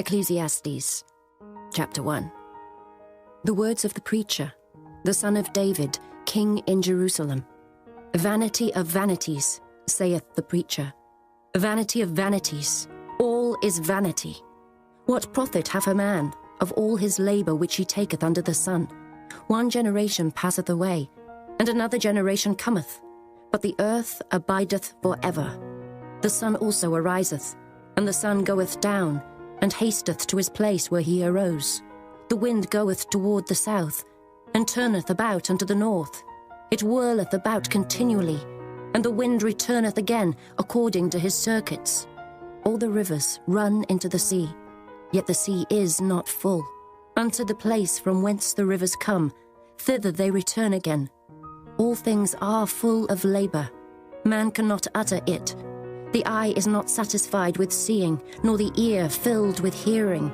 Ecclesiastes, chapter 1. The words of the preacher, the son of David, king in Jerusalem. Vanity of vanities, saith the preacher. Vanity of vanities, all is vanity. What profit hath a man of all his labour which he taketh under the sun? One generation passeth away, and another generation cometh, but the earth abideth for ever. The sun also ariseth, and the sun goeth down, and hasteth to his place where he arose. The wind goeth toward the south, and turneth about unto the north. It whirleth about continually, and the wind returneth again according to his circuits. All the rivers run into the sea, yet the sea is not full. Unto the place from whence the rivers come, thither they return again. All things are full of labour. Man cannot utter it. The eye is not satisfied with seeing, nor the ear filled with hearing.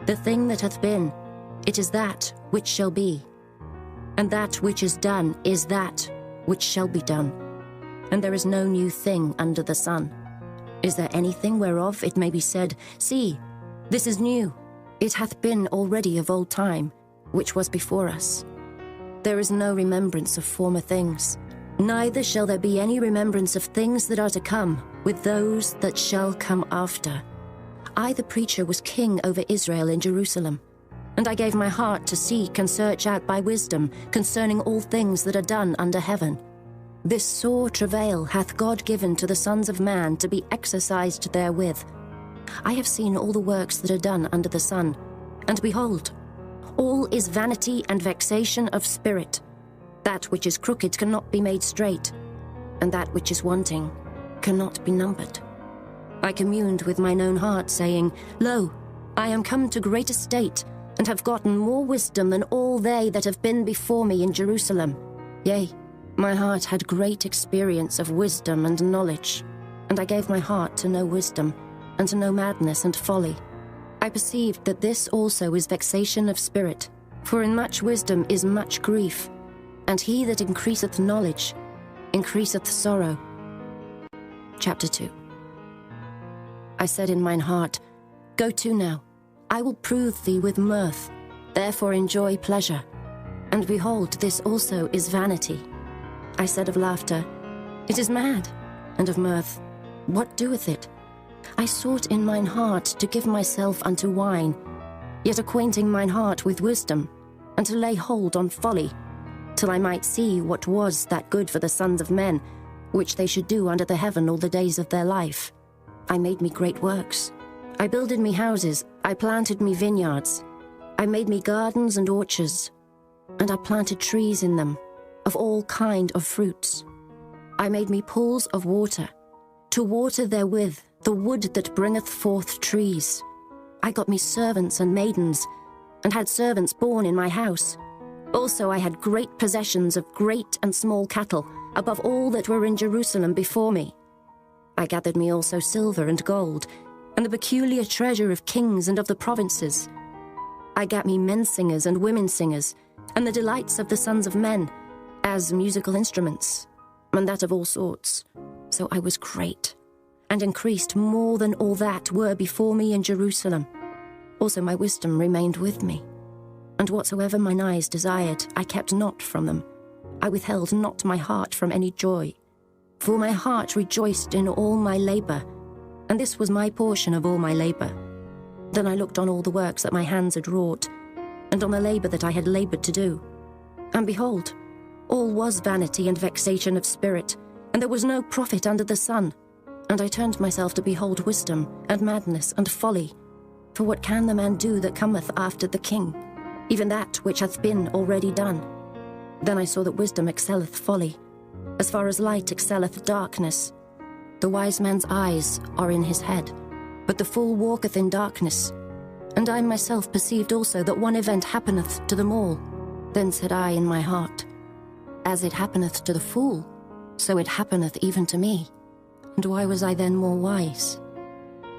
The thing that hath been, it is that which shall be. And that which is done is that which shall be done. And there is no new thing under the sun. Is there anything whereof it may be said, See, this is new? It hath been already of old time, which was before us. There is no remembrance of former things, neither shall there be any remembrance of things that are to come with those that shall come after. I, the preacher, was king over Israel in Jerusalem, and I gave my heart to seek and search out by wisdom concerning all things that are done under heaven. This sore travail hath God given to the sons of man to be exercised therewith. I have seen all the works that are done under the sun, and behold, all is vanity and vexation of spirit. That which is crooked cannot be made straight, and that which is wanting cannot be numbered. I communed with mine own heart, saying, Lo, I am come to great estate, and have gotten more wisdom than all they that have been before me in Jerusalem. Yea, my heart had great experience of wisdom and knowledge, and I gave my heart to know wisdom, and to know madness and folly. I perceived that this also is vexation of spirit, for in much wisdom is much grief, and he that increaseth knowledge increaseth sorrow. Chapter 2. I said in mine heart, Go to now, I will prove thee with mirth, therefore enjoy pleasure. And behold, this also is vanity. I said of laughter, It is mad, and of mirth, what doeth it? I sought in mine heart to give myself unto wine, yet acquainting mine heart with wisdom, and to lay hold on folly, till I might see what was that good for the sons of men, which they should do under the heaven all the days of their life. I made me great works. I builded me houses, I planted me vineyards. I made me gardens and orchards, and I planted trees in them, of all kind of fruits. I made me pools of water, to water therewith the wood that bringeth forth trees. I got me servants and maidens, and had servants born in my house. Also I had great possessions of great and small cattle, above all that were in Jerusalem before me. I gathered me also silver and gold, and the peculiar treasure of kings and of the provinces. I gat me men singers and women singers, and the delights of the sons of men, as musical instruments, and that of all sorts. So I was great, and increased more than all that were before me in Jerusalem. Also my wisdom remained with me, and whatsoever mine eyes desired, I kept not from them. I withheld not my heart from any joy, for my heart rejoiced in all my labour, and this was my portion of all my labour. Then I looked on all the works that my hands had wrought, and on the labour that I had laboured to do. And behold, all was vanity and vexation of spirit, and there was no profit under the sun. And I turned myself to behold wisdom, and madness, and folly. For what can the man do that cometh after the king? Even that which hath been already done. Then I saw that wisdom excelleth folly, as far as light excelleth darkness. The wise man's eyes are in his head, but the fool walketh in darkness. And I myself perceived also that one event happeneth to them all. Then said I in my heart, As it happeneth to the fool, so it happeneth even to me. And why was I then more wise?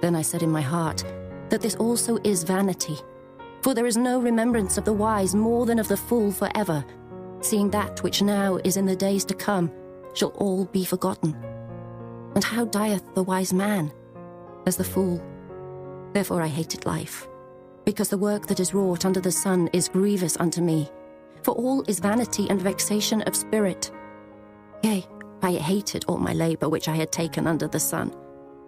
Then I said in my heart, that this also is vanity. For there is no remembrance of the wise more than of the fool forever, seeing that which now is in the days to come shall all be forgotten. And how dieth the wise man? As the fool. Therefore I hated life, because the work that is wrought under the sun is grievous unto me. For all is vanity and vexation of spirit. Yea, I hated all my labour which I had taken under the sun,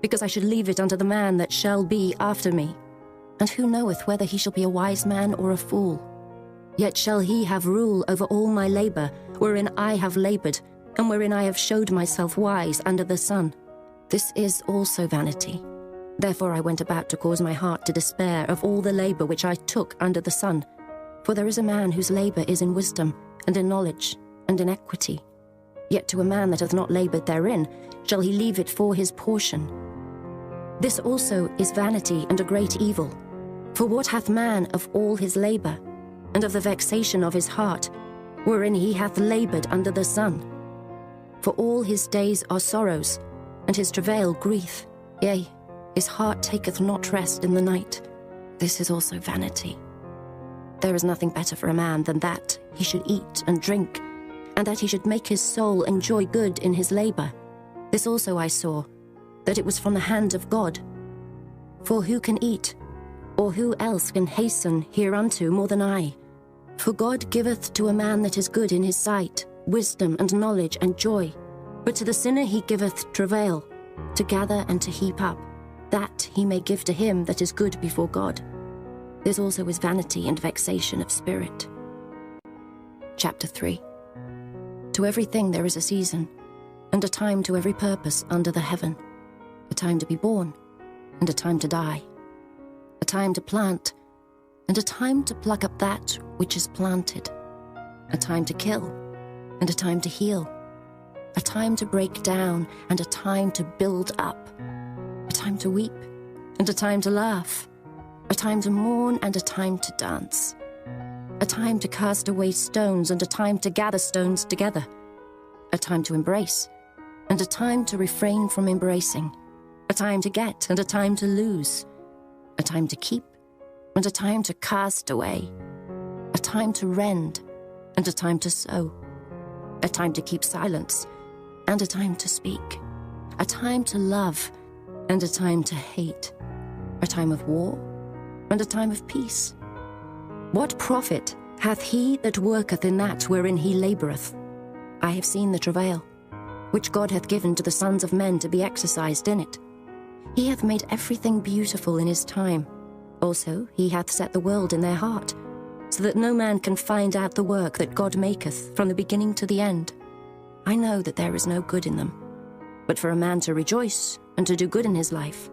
because I should leave it unto the man that shall be after me. And who knoweth whether he shall be a wise man or a fool? Yet shall he have rule over all my labour, wherein I have laboured, and wherein I have showed myself wise under the sun. This is also vanity. Therefore I went about to cause my heart to despair of all the labour which I took under the sun. For there is a man whose labour is in wisdom, and in knowledge, and in equity. Yet to a man that hath not laboured therein shall he leave it for his portion. This also is vanity and a great evil. For what hath man of all his labour, and of the vexation of his heart, wherein he hath laboured under the sun? For all his days are sorrows, and his travail grief. Yea, his heart taketh not rest in the night. This is also vanity. There is nothing better for a man than that he should eat and drink, and that he should make his soul enjoy good in his labour. This also I saw, that it was from the hand of God. For who can eat, or who else can hasten hereunto more than I? For God giveth to a man that is good in his sight wisdom and knowledge and joy. But to the sinner he giveth travail, to gather and to heap up, that he may give to him that is good before God. This also is vanity and vexation of spirit. Chapter 3. To everything there is a season, and a time to every purpose under the heaven, a time to be born, and a time to die, a time to plant, and a time to pluck up that which is planted, a time to kill, and a time to heal, a time to break down, and a time to build up, a time to weep, and a time to laugh, a time to mourn, and a time to dance, a time to cast away stones, and a time to gather stones together, a time to embrace, and a time to refrain from embracing, a time to get, and a time to lose, a time to keep, and a time to cast away, a time to rend, and a time to sow, a time to keep silence, and a time to speak, a time to love, and a time to hate, a time of war, and a time of peace. What profit hath he that worketh in that wherein he laboureth? I have seen the travail, which God hath given to the sons of men to be exercised in it. He hath made everything beautiful in his time. Also he hath set the world in their heart, so that no man can find out the work that God maketh from the beginning to the end. I know that there is no good in them, but for a man to rejoice and to do good in his life,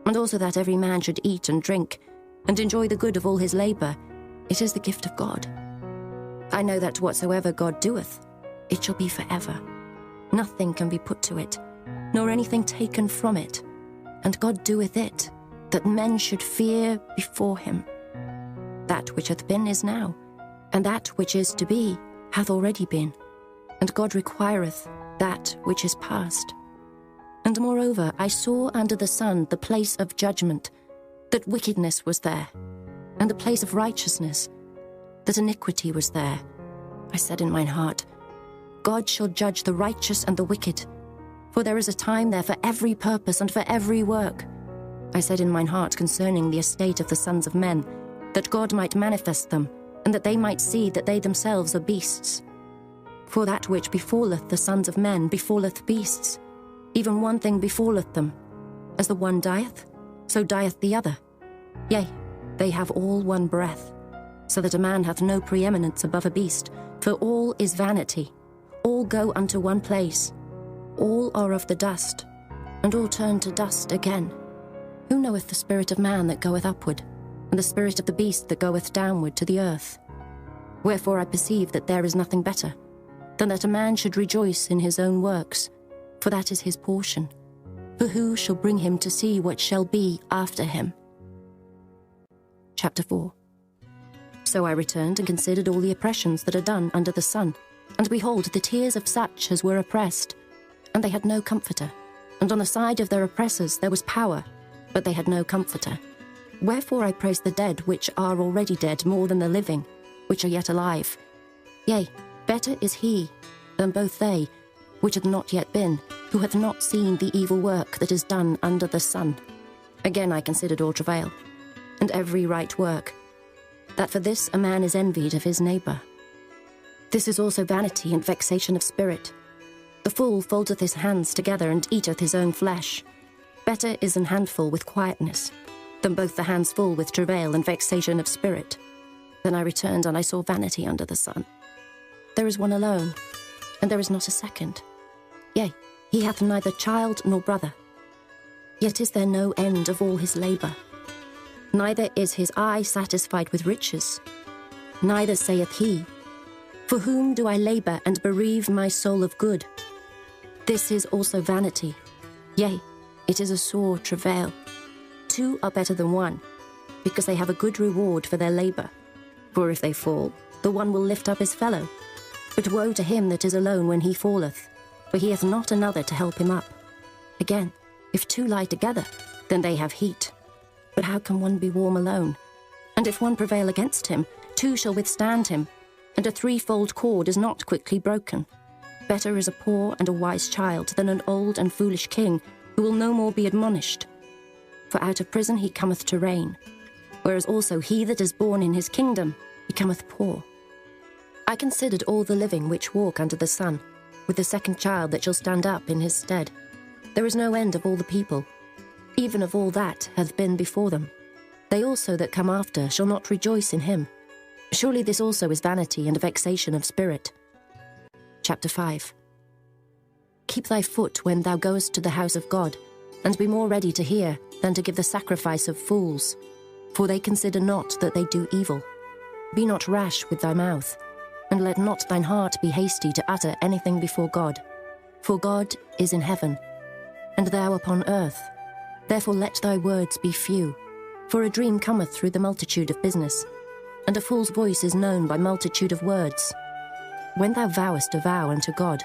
and also that every man should eat and drink, and enjoy the good of all his labour, it is the gift of God. I know that whatsoever God doeth, it shall be forever. Nothing can be put to it, nor anything taken from it. And God doeth it, that men should fear before him. That which hath been is now, and that which is to be hath already been. And God requireth that which is past. And moreover, I saw under the sun the place of judgment, that wickedness was there, and the place of righteousness, that iniquity was there. I said in mine heart, God shall judge the righteous and the wicked, for there is a time there for every purpose and for every work. I said in mine heart concerning the estate of the sons of men, that God might manifest them, and that they might see that they themselves are beasts. For that which befalleth the sons of men befalleth beasts. Even one thing befalleth them. As the one dieth, so dieth the other. Yea, they have all one breath, so that a man hath no preeminence above a beast, for all is vanity. All go unto one place. All are of the dust, and all turn to dust again. Who knoweth the spirit of man that goeth upward, and the spirit of the beast that goeth downward to the earth? Wherefore I perceive that there is nothing better, than that a man should rejoice in his own works, for that is his portion. For who shall bring him to see what shall be after him? Chapter 4. So I returned and considered all the oppressions that are done under the sun, and behold, the tears of such as were oppressed, and they had no comforter. And on the side of their oppressors there was power, but they had no comforter. Wherefore I praise the dead which are already dead more than the living, which are yet alive. Yea, better is he than both they, which hath not yet been, who hath not seen the evil work that is done under the sun. Again I considered all travail, and every right work, that for this a man is envied of his neighbour. This is also vanity and vexation of spirit. The fool foldeth his hands together and eateth his own flesh. Better is an handful with quietness, than both the hands full with travail and vexation of spirit. Then I returned, and I saw vanity under the sun. There is one alone, and there is not a second. Yea, he hath neither child nor brother. Yet is there no end of all his labour. Neither is his eye satisfied with riches. Neither saith he, For whom do I labour and bereave my soul of good? This is also vanity. Yea, it is a sore travail. Two are better than one, because they have a good reward for their labour. For if they fall, the one will lift up his fellow. But woe to him that is alone when he falleth, for he hath not another to help him up. Again, if two lie together, then they have heat. But how can one be warm alone? And if one prevail against him, two shall withstand him, and a threefold cord is not quickly broken. Better is a poor and a wise child than an old and foolish king, who will no more be admonished. For out of prison he cometh to reign, whereas also he that is born in his kingdom becometh poor. I considered all the living which walk under the sun, with the second child that shall stand up in his stead. There is no end of all the people, even of all that hath been before them. They also that come after shall not rejoice in him. Surely this also is vanity and a vexation of spirit. Chapter 5. Keep thy foot when thou goest to the house of God, and be more ready to hear than to give the sacrifice of fools, for they consider not that they do evil. Be not rash with thy mouth, and let not thine heart be hasty to utter anything before God. For God is in heaven, and thou upon earth. Therefore let thy words be few. For a dream cometh through the multitude of business, and a fool's voice is known by multitude of words. When thou vowest a vow unto God,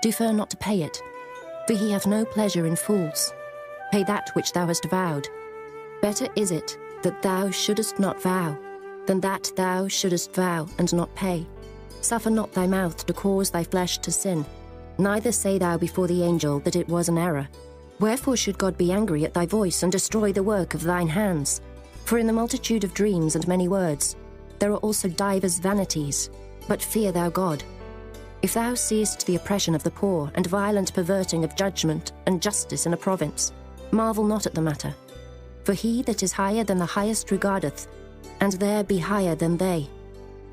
defer not to pay it, for he hath no pleasure in fools. Pay that which thou hast vowed. Better is it that thou shouldest not vow, than that thou shouldest vow and not pay. Suffer not thy mouth to cause thy flesh to sin, neither say thou before the angel that it was an error. Wherefore should God be angry at thy voice, and destroy the work of thine hands? For in the multitude of dreams and many words, there are also divers vanities. But fear thou God. If thou seest the oppression of the poor, and violent perverting of judgment and justice in a province, marvel not at the matter. For he that is higher than the highest regardeth, and there be higher than they.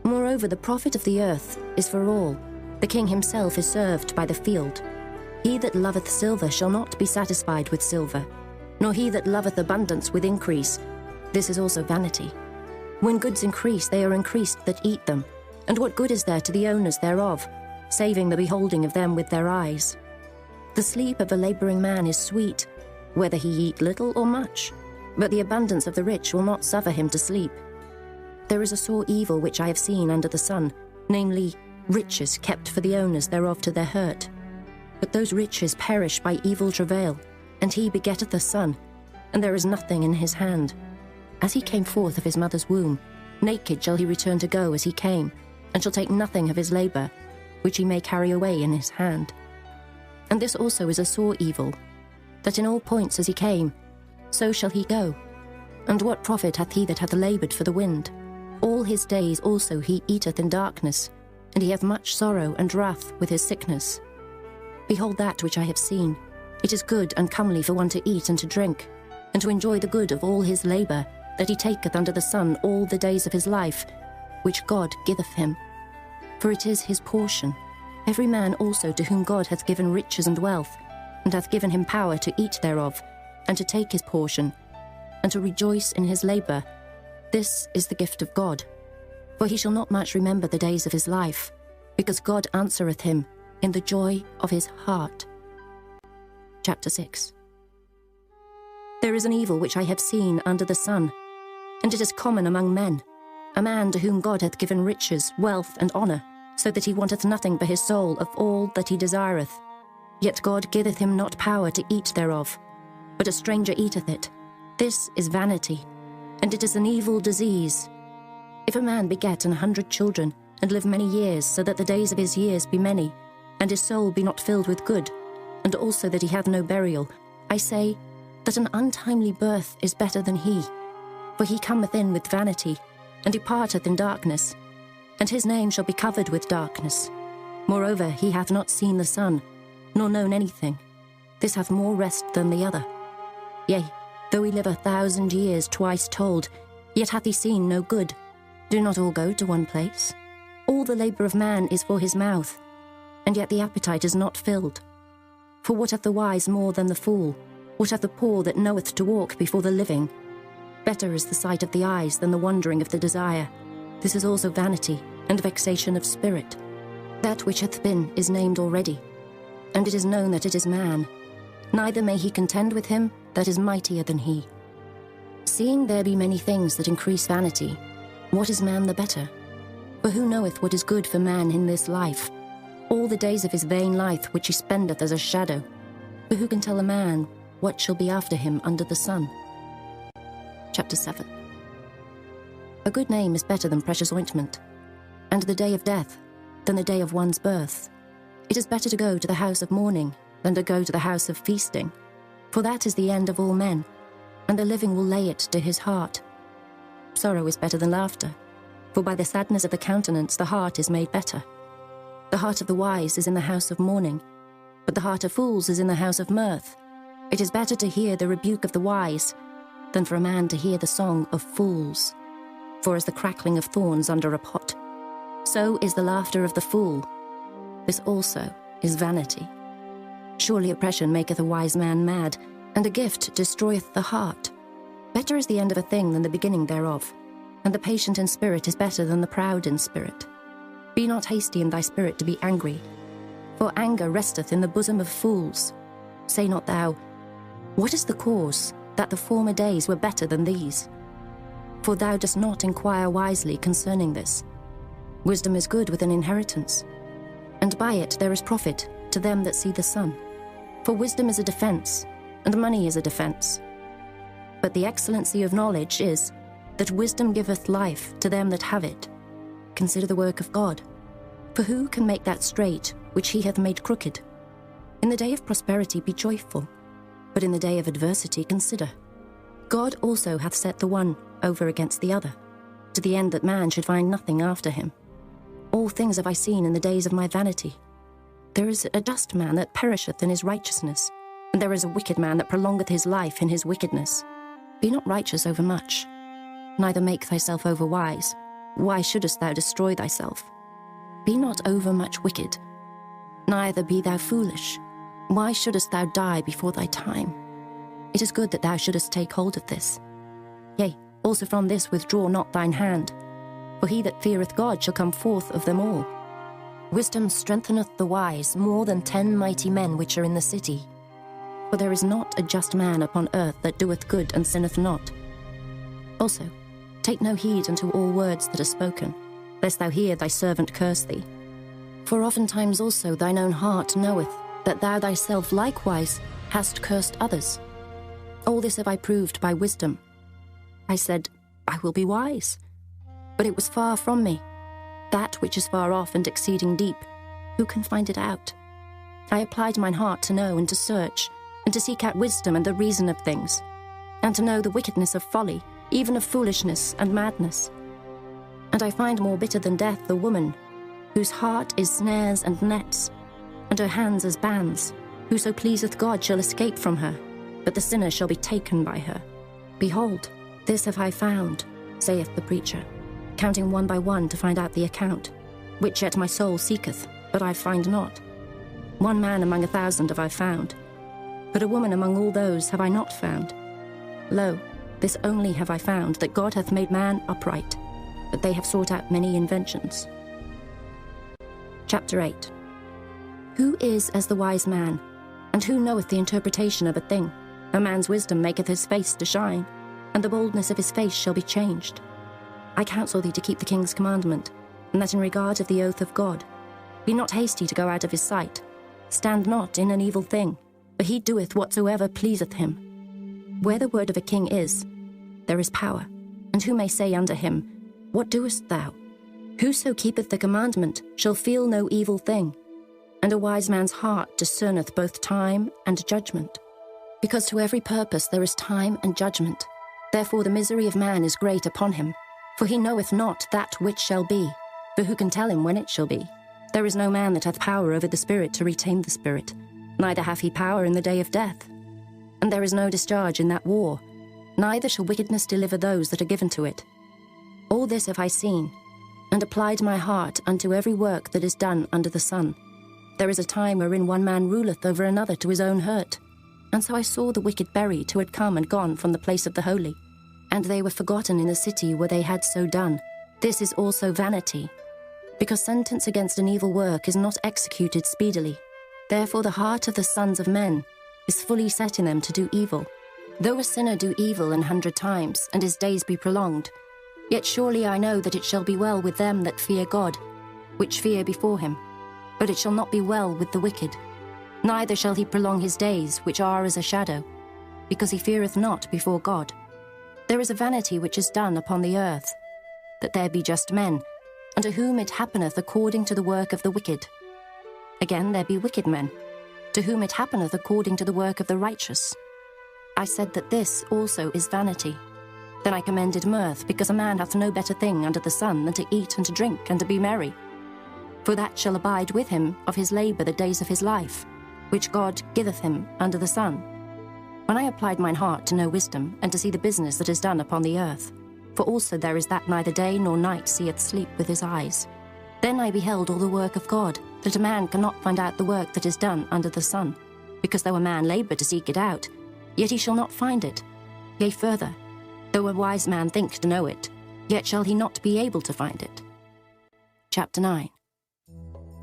Moreover, the profit of the earth is for all. The king himself is served by the field. He that loveth silver shall not be satisfied with silver, nor he that loveth abundance with increase. This is also vanity. When goods increase, they are increased that eat them. And what good is there to the owners thereof, saving the beholding of them with their eyes? The sleep of a labouring man is sweet, whether he eat little or much, but the abundance of the rich will not suffer him to sleep. There is a sore evil which I have seen under the sun, namely, riches kept for the owners thereof to their hurt. But those riches perish by evil travail, and he begetteth a son, and there is nothing in his hand. As he came forth of his mother's womb, naked shall he return to go as he came, and shall take nothing of his labour, which he may carry away in his hand. And this also is a sore evil, that in all points as he came, so shall he go. And what profit hath he that hath laboured for the wind? All his days also he eateth in darkness, and he hath much sorrow and wrath with his sickness. Behold that which I have seen. It is good and comely for one to eat and to drink, and to enjoy the good of all his labour, that he taketh under the sun all the days of his life, which God giveth him. For it is his portion. Every man also to whom God hath given riches and wealth, and hath given him power to eat thereof, and to take his portion, and to rejoice in his labour. This is the gift of God. For he shall not much remember the days of his life, because God answereth him in the joy of his heart. Chapter 6. There is an evil which I have seen under the sun, and it is common among men, a man to whom God hath given riches, wealth, and honour, so that he wanteth nothing for his soul of all that he desireth. Yet God giveth him not power to eat thereof, but a stranger eateth it. This is vanity, and it is an evil disease. If a man beget 100 children, and live many years, so that the days of his years be many, and his soul be not filled with good, and also that he have no burial, I say, that an untimely birth is better than he. For he cometh in with vanity, and departeth in darkness, and his name shall be covered with darkness. Moreover, he hath not seen the sun, nor known anything. This hath more rest than the other. Yea, though he live 1,000 years twice told, yet hath he seen no good. Do not all go to one place? All the labour of man is for his mouth, and yet the appetite is not filled. For what hath the wise more than the fool? What hath the poor that knoweth to walk before the living? Better is the sight of the eyes than the wandering of the desire. This is also vanity, and vexation of spirit. That which hath been is named already, and it is known that it is man. Neither may he contend with him that is mightier than he. Seeing there be many things that increase vanity, what is man the better? For who knoweth what is good for man in this life? All the days of his vain life which he spendeth as a shadow. For who can tell a man what shall be after him under the sun? Chapter 7. A good name is better than precious ointment, and the day of death than the day of one's birth. It is better to go to the house of mourning than to go to the house of feasting, for that is the end of all men, and the living will lay it to his heart. Sorrow is better than laughter, for by the sadness of the countenance the heart is made better. The heart of the wise is in the house of mourning, but the heart of fools is in the house of mirth. It is better to hear the rebuke of the wise than for a man to hear the song of fools. For as the crackling of thorns under a pot, so is the laughter of the fool. This also is vanity. Surely oppression maketh a wise man mad, and a gift destroyeth the heart. Better is the end of a thing than the beginning thereof, and the patient in spirit is better than the proud in spirit. Be not hasty in thy spirit to be angry, for anger resteth in the bosom of fools. Say not thou, what is the cause that the former days were better than these? For thou dost not inquire wisely concerning this. Wisdom is good with an inheritance, and by it there is profit to them that see the sun. For wisdom is a defence, and money is a defence. But the excellency of knowledge is, that wisdom giveth life to them that have it. Consider the work of God. For who can make that straight which he hath made crooked? In the day of prosperity be joyful, but in the day of adversity consider. God also hath set the one over against the other, to the end that man should find nothing after him. All things have I seen in the days of my vanity. There is a just man that perisheth in his righteousness, and there is a wicked man that prolongeth his life in his wickedness. Be not righteous over much, neither make thyself over wise. Why shouldest thou destroy thyself? Be not over much wicked, neither be thou foolish. Why shouldest thou die before thy time? It is good that thou shouldest take hold of this. Yea, also from this withdraw not thine hand, for he that feareth God shall come forth of them all. Wisdom strengtheneth the wise more than 10 mighty men which are in the city. For there is not a just man upon earth that doeth good and sinneth not. Also, take no heed unto all words that are spoken, lest thou hear thy servant curse thee. For oftentimes also thine own heart knoweth that thou thyself likewise hast cursed others. All this have I proved by wisdom. I said, I will be wise. But it was far from me. That which is far off and exceeding deep, who can find it out? I applied mine heart to know and to search, and to seek out wisdom and the reason of things, and to know the wickedness of folly, even of foolishness and madness. And I find more bitter than death the woman, whose heart is snares and nets, and her hands as bands. Whoso pleaseth God shall escape from her, but the sinner shall be taken by her. Behold, this have I found, saith the preacher, counting one by one to find out the account, which yet my soul seeketh, but I find not. One man among 1,000 have I found, but a woman among all those have I not found. Lo, this only have I found, that God hath made man upright, but they have sought out many inventions. Chapter 8. Who is as the wise man, and who knoweth the interpretation of a thing? A man's wisdom maketh his face to shine, and the boldness of his face shall be changed. I counsel thee to keep the king's commandment, and that in regard of the oath of God. Be not hasty to go out of his sight. Stand not in an evil thing, for he doeth whatsoever pleaseth him. Where the word of a king is, there is power. And who may say unto him, What doest thou? Whoso keepeth the commandment shall feel no evil thing, and a wise man's heart discerneth both time and judgment. Because to every purpose there is time and judgment. Therefore the misery of man is great upon him, for he knoweth not that which shall be, for who can tell him when it shall be? There is no man that hath power over the spirit to retain the spirit, neither hath he power in the day of death. And there is no discharge in that war, neither shall wickedness deliver those that are given to it. All this have I seen, and applied my heart unto every work that is done under the sun. There is a time wherein one man ruleth over another to his own hurt. And so I saw the wicked buried who had come and gone from the place of the holy, and they were forgotten in the city where they had so done. This is also vanity, because sentence against an evil work is not executed speedily. Therefore the heart of the sons of men is fully set in them to do evil. Though a sinner do evil 100 times, and his days be prolonged, yet surely I know that it shall be well with them that fear God, which fear before him. But it shall not be well with the wicked, neither shall he prolong his days, which are as a shadow, because he feareth not before God. There is a vanity which is done upon the earth, that there be just men, unto whom it happeneth according to the work of the wicked. Again there be wicked men, to whom it happeneth according to the work of the righteous. I said that this also is vanity. Then I commended mirth, because a man hath no better thing under the sun than to eat and to drink and to be merry. For that shall abide with him of his labour the days of his life, which God giveth him under the sun. When I applied mine heart to know wisdom, and to see the business that is done upon the earth, for also there is that neither day nor night seeth sleep with his eyes, then I beheld all the work of God, that a man cannot find out the work that is done under the sun, because though a man labour to seek it out, yet he shall not find it. Yea, further, though a wise man think to know it, yet shall he not be able to find it. Chapter 9.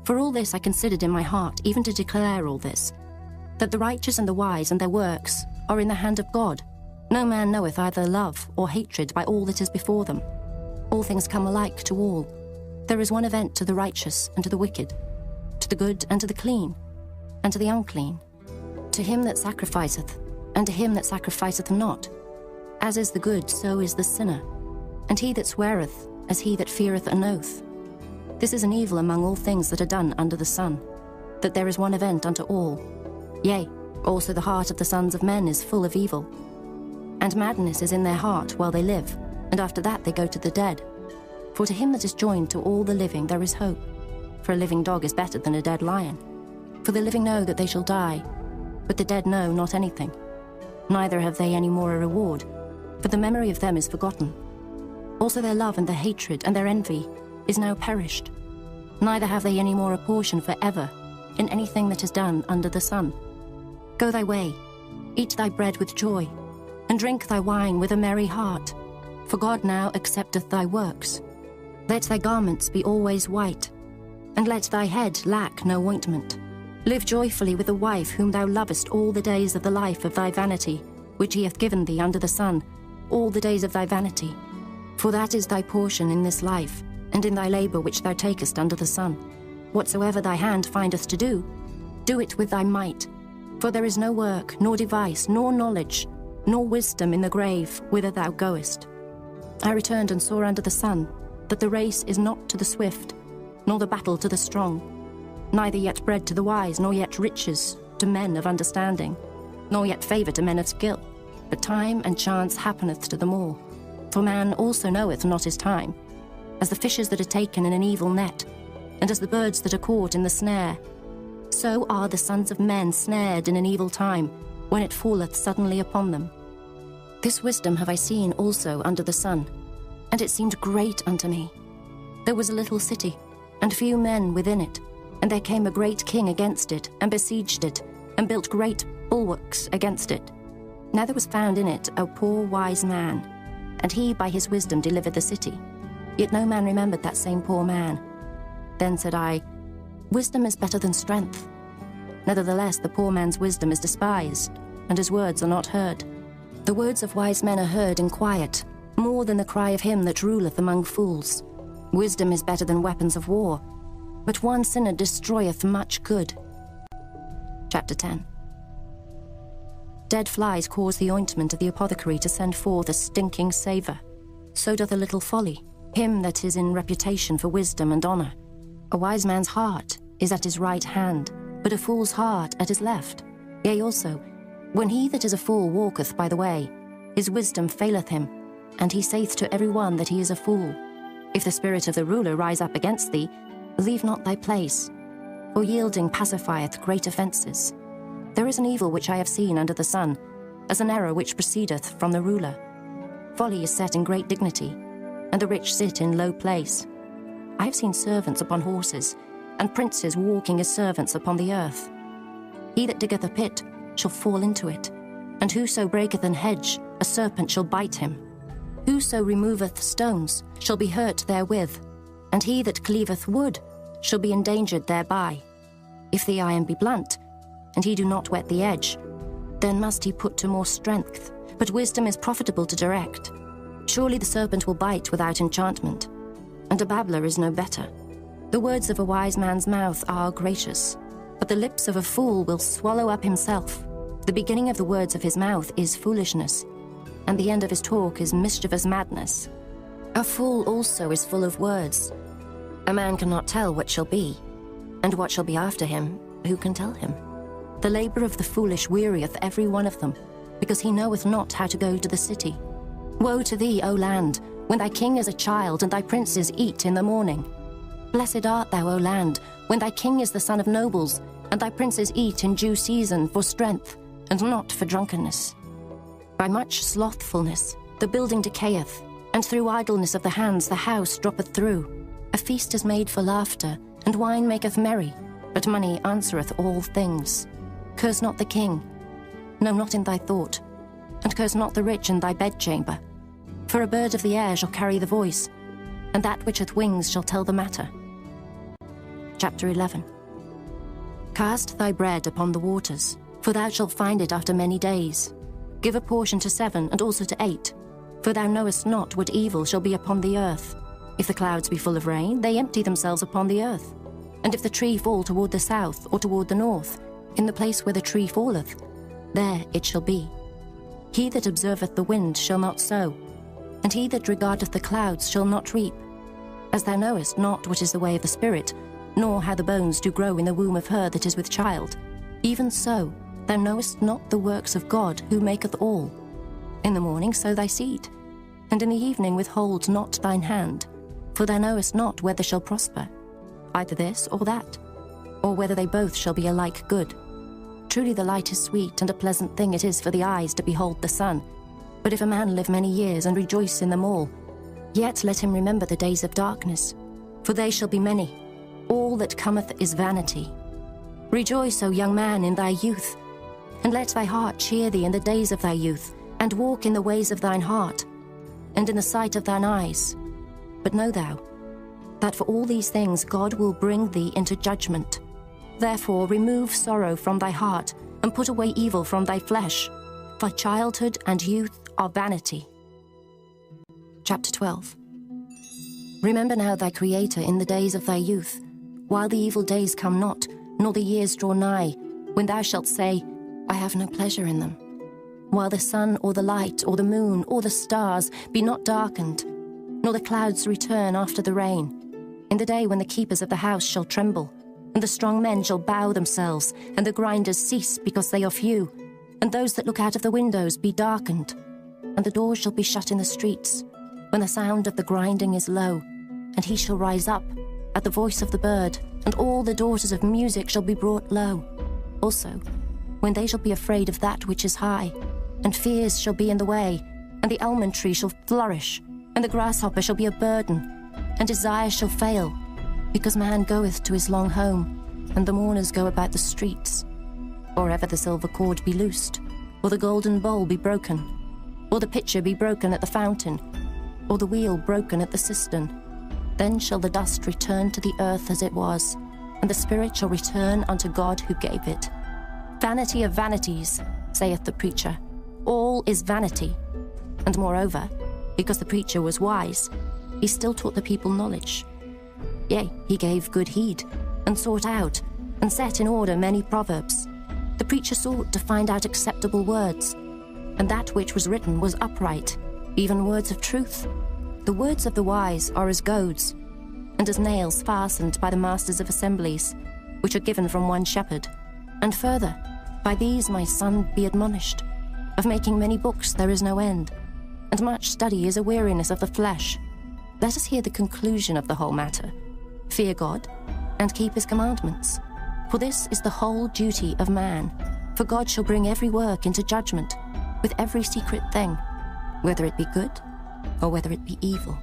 For all this I considered in my heart, even to declare all this, that the righteous and the wise and their works are in the hand of God. No man knoweth either love or hatred by all that is before them. All things come alike to all. There is one event to the righteous and to the wicked, to the good and to the clean, and to the unclean, to him that sacrificeth, and to him that sacrificeth not. As is the good, so is the sinner, and he that sweareth, as he that feareth an oath. This is an evil among all things that are done under the sun, that there is one event unto all. Yea, also the heart of the sons of men is full of evil. And madness is in their heart while they live, and after that they go to the dead. For to him that is joined to all the living there is hope. For a living dog is better than a dead lion. For the living know that they shall die, but the dead know not anything. Neither have they any more a reward, for the memory of them is forgotten. Also their love and their hatred and their envy is now perished. Neither have they any more a portion for ever in anything that is done under the sun. Go thy way, eat thy bread with joy, and drink thy wine with a merry heart, for God now accepteth thy works. Let thy garments be always white, and let thy head lack no ointment. Live joyfully with the wife whom thou lovest all the days of the life of thy vanity, which he hath given thee under the sun, all the days of thy vanity. For that is thy portion in this life, and in thy labour which thou takest under the sun. Whatsoever thy hand findeth to do, do it with thy might. For there is no work, nor device, nor knowledge, nor wisdom in the grave whither thou goest. I returned and saw under the sun that the race is not to the swift, nor the battle to the strong, neither yet bread to the wise, nor yet riches to men of understanding, nor yet favour to men of skill, but time and chance happeneth to them all. For man also knoweth not his time, as the fishes that are taken in an evil net, and as the birds that are caught in the snare. So are the sons of men snared in an evil time, when it falleth suddenly upon them. This wisdom have I seen also under the sun, and it seemed great unto me. There was a little city, and few men within it, and there came a great king against it, and besieged it, and built great bulwarks against it. Now there was found in it a poor wise man, and he by his wisdom delivered the city. Yet no man remembered that same poor man. Then said I, Wisdom is better than strength. Nevertheless the poor man's wisdom is despised, and his words are not heard. The words of wise men are heard in quiet, more than the cry of him that ruleth among fools. Wisdom is better than weapons of war, but one sinner destroyeth much good. Chapter 10. Dead flies cause the ointment of the apothecary to send forth a stinking savour. So doth a little folly him that is in reputation for wisdom and honour. A wise man's heart is at his right hand, but a fool's heart at his left. Yea, also, When he that is a fool walketh by the way, his wisdom faileth him, and he saith to every one that he is a fool. If the spirit of the ruler rise up against thee, leave not thy place, for yielding pacifieth great offences. There is an evil which I have seen under the sun, as an error which proceedeth from the ruler. Folly is set in great dignity, and the rich sit in low place. I have seen servants upon horses, and princes walking as servants upon the earth. He that diggeth a pit shall fall into it, and whoso breaketh an hedge, a serpent shall bite him. Whoso removeth stones shall be hurt therewith, and he that cleaveth wood shall be endangered thereby. If the iron be blunt, and he do not whet the edge, then must he put to more strength, but wisdom is profitable to direct. Surely the serpent will bite without enchantment, and a babbler is no better. The words of a wise man's mouth are gracious, but the lips of a fool will swallow up himself. The beginning of the words of his mouth is foolishness, and the end of his talk is mischievous madness. A fool also is full of words. A man cannot tell what shall be, and what shall be after him, who can tell him? The labour of the foolish wearieth every one of them, because he knoweth not how to go to the city. Woe to thee, O land, when thy king is a child, and thy princes eat in the morning. Blessed art thou, O land, when thy king is the son of nobles, and thy princes eat in due season for strength, and not for drunkenness. By much slothfulness the building decayeth, and through idleness of the hands the house droppeth through. A feast is made for laughter, and wine maketh merry, but money answereth all things. Curse not the king, no, not in thy thought, and curse not the rich in thy bedchamber. For a bird of the air shall carry the voice, and that which hath wings shall tell the matter. Chapter 11. Cast thy bread upon the waters, for thou shalt find it after many days. Give a portion to 7, and also to 8, for thou knowest not what evil shall be upon the earth. If the clouds be full of rain, they empty themselves upon the earth. And if the tree fall toward the south, or toward the north, in the place where the tree falleth, there it shall be. He that observeth the wind shall not sow, and he that regardeth the clouds shall not reap. As thou knowest not what is the way of the Spirit, nor how the bones do grow in the womb of her that is with child, even so thou knowest not the works of God, who maketh all. In the morning sow thy seed, and in the evening withhold not thine hand, for thou knowest not whether shall prosper, either this or that, or whether they both shall be alike good. Truly the light is sweet, and a pleasant thing it is for the eyes to behold the sun. But if a man live many years, and rejoice in them all, yet let him remember the days of darkness, for they shall be many. All that cometh is vanity. Rejoice, O young man, in thy youth, and let thy heart cheer thee in the days of thy youth, and walk in the ways of thine heart, and in the sight of thine eyes. But know thou, that for all these things God will bring thee into judgment. Therefore remove sorrow from thy heart, and put away evil from thy flesh, for childhood and youth are vanity. Chapter 12. Remember now thy Creator in the days of thy youth, while the evil days come not, nor the years draw nigh, when thou shalt say, I have no pleasure in them. While the sun or the light or the moon or the stars be not darkened, nor the clouds return after the rain, in the day when the keepers of the house shall tremble, and the strong men shall bow themselves, and the grinders cease because they are few, and those that look out of the windows be darkened, and the doors shall be shut in the streets, when the sound of the grinding is low, and he shall rise up at the voice of the bird, and all the daughters of music shall be brought low. Also, when they shall be afraid of that which is high, and fears shall be in the way, and the almond tree shall flourish, and the grasshopper shall be a burden, and desire shall fail, because man goeth to his long home, and the mourners go about the streets. Or ever the silver cord be loosed, or the golden bowl be broken, or the pitcher be broken at the fountain, or the wheel broken at the cistern, then shall the dust return to the earth as it was, and the spirit shall return unto God who gave it. Vanity of vanities, saith the preacher, all is vanity. And moreover, because the preacher was wise, he still taught the people knowledge. Yea, he gave good heed, and sought out, and set in order many proverbs. The preacher sought to find out acceptable words, and that which was written was upright, even words of truth. The words of the wise are as goads, and as nails fastened by the masters of assemblies, which are given from one shepherd. And further, By these, my son, be admonished. Of making many books there is no end, and much study is a weariness of the flesh. Let us hear the conclusion of the whole matter. Fear God, and keep his commandments. For this is the whole duty of man. For God shall bring every work into judgment, with every secret thing, whether it be good or whether it be evil.